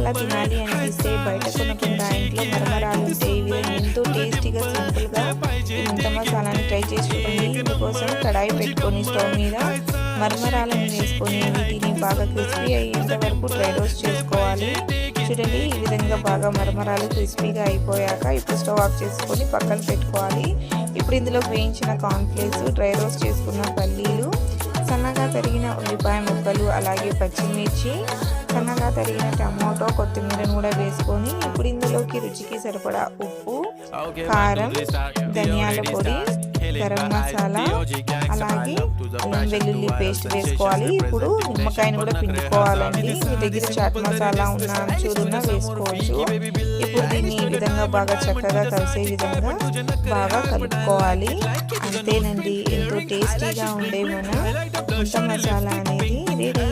మరమరాలా తినాలి అనిపిస్తే బయట కొనకుండా ఇంట్లో మరమరాలు ఉంటే ఈ విధంగా ఎంతో టేస్టీగా సింపుల్గా ఈ ముంత మసాలాని ట్రై చేసి చూడండి. ఇందుకోసం కడాయి పెట్టుకొని స్టవ్ మీద మరమరాలను వేసుకొని వీటిని బాగా క్రిస్పీ అయ్యేంత వరకు డ్రై రోస్ట్ చేసుకోవాలి. చూడండి, ఈ విధంగా బాగా మరమరాలు క్రిస్పీగా అయిపోయాక ఇప్పుడు స్టవ్ ఆఫ్ చేసుకొని పక్కన పెట్టుకోవాలి. ఇప్పుడు ఇందులో వేయించిన కార్న్ఫ్లేక్స్, డ్రై రోస్ట్ చేసుకున్న పల్లీలు, సన్నగా తరిగిన ఉల్లిపాయ ముక్కలు, అలాగే పచ్చిమిర్చి, సన్నగా తరిగిన టమాటో, కొత్తిమీరను కూడా వేసుకొని ఇప్పుడు ఇందులోకి రుచికి సరిపడా ఉప్పు, కారం, ధనియాల పొడి, గరం మసాలా, అలాగే అల్లం వెల్లుల్లి పేస్ట్ వేసుకోవాలి. ఇప్పుడు నిమ్మకాయను కూడా పిండుకోవాలండి. మీ దగ్గర చాట్ మసాలా ఉన్న చూరున్న వేసుకోవచ్చు. ఇప్పుడు దీన్ని ఈ విధంగా బాగా చక్కగా కలిసే విధంగా బాగా కలుపుకోవాలి. అంతేనండి, ఎంతో టేస్టీగా ఉండే మన ముంత మసాలా అనేది రెడీ.